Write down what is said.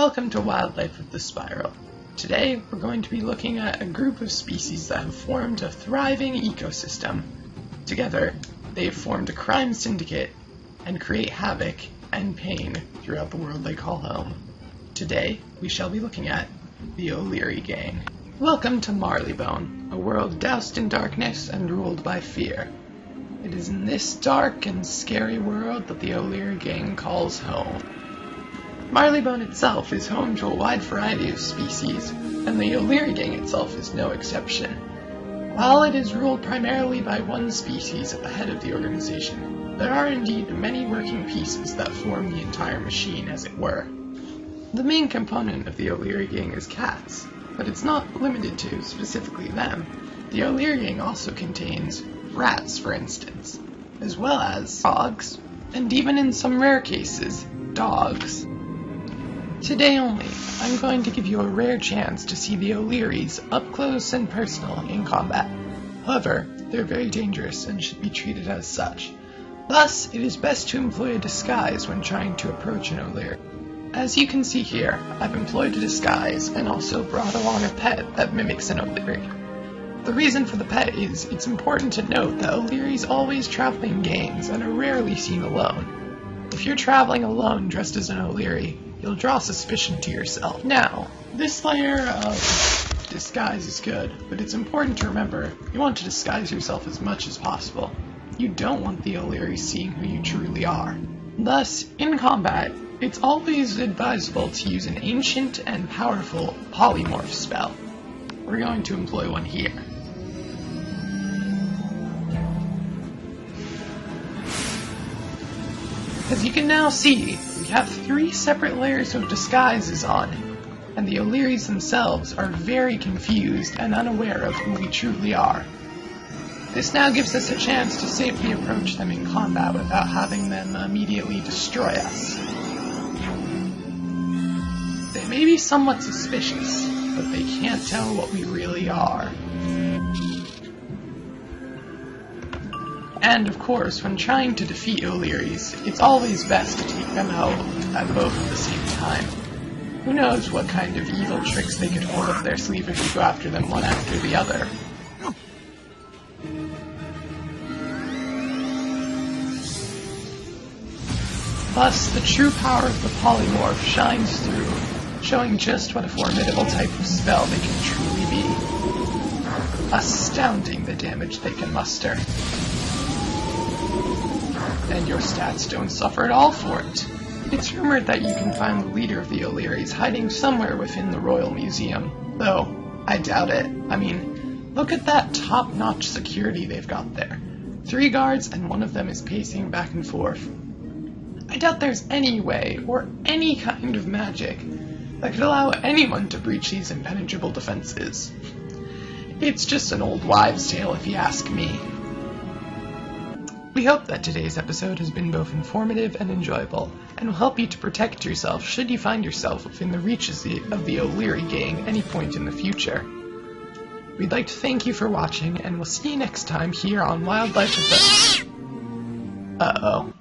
Welcome to Wildife of The Spiral. Today, we're going to be looking at a group of species that have formed a thriving ecosystem. Together, they have formed a crime syndicate and create havoc and pain throughout the world they call home. Today, we shall be looking at the O Leary Gang. Welcome to Marleybone, a world doused in darkness and ruled by fear. It is in this dark and scary world that the O Leary Gang calls home. Marleybone itself is home to a wide variety of species, and the O Leary Gang itself is no exception. While it is ruled primarily by one species at the head of the organization, there are indeed many working pieces that form the entire machine, as it were. The main component of the O Leary Gang is cats, but it's not limited to specifically them. The O Leary Gang also contains rats, for instance, as well as dogs, and even in some rare cases, dogs. Today only, I'm going to give you a rare chance to see the O'Learys up close and personal in combat. However, they're very dangerous and should be treated as such. Thus, it is best to employ a disguise when trying to approach an O'Leary. As you can see here, I've employed a disguise and also brought along a pet that mimics an O'Leary. The reason for the pet is it's important to note that O'Learys always travel in gangs and are rarely seen alone. If you're traveling alone dressed as an O'Leary, you'll draw suspicion to yourself. Now, this layer of disguise is good, but it's important to remember you want to disguise yourself as much as possible. You don't want the O'Learys seeing who you truly are. Thus, in combat, it's always advisable to use an ancient and powerful polymorph spell. We're going to employ one here. As you can now see, we have 3 separate layers of disguises on, and the O'Learys themselves are very confused and unaware of who we truly are. This now gives us a chance to safely approach them in combat without having them immediately destroy us. They may be somewhat suspicious, but they can't tell what we really are. And of course, when trying to defeat O'Learys, it's always best to take them out at both at the same time. Who knows what kind of evil tricks they could hold up their sleeve if you go after them one after the other. Thus, the true power of the polymorph shines through, showing just what a formidable type of spell they can truly be. Astounding the damage they can muster. And your stats don't suffer at all for it. It's rumored that you can find the leader of the O'Learys hiding somewhere within the Royal Museum, though I doubt it. I mean, look at that top-notch security they've got there. 3 guards and one of them is pacing back and forth. I doubt there's any way, or any kind of magic, that could allow anyone to breach these impenetrable defenses. It's just an old wives' tale if you ask me. We hope that today's episode has been both informative and enjoyable, and will help you to protect yourself should you find yourself within the reaches of the O'Leary Gang any point in the future. We'd like to thank you for watching, and we'll see you next time here on Wildife of the... Uh-oh.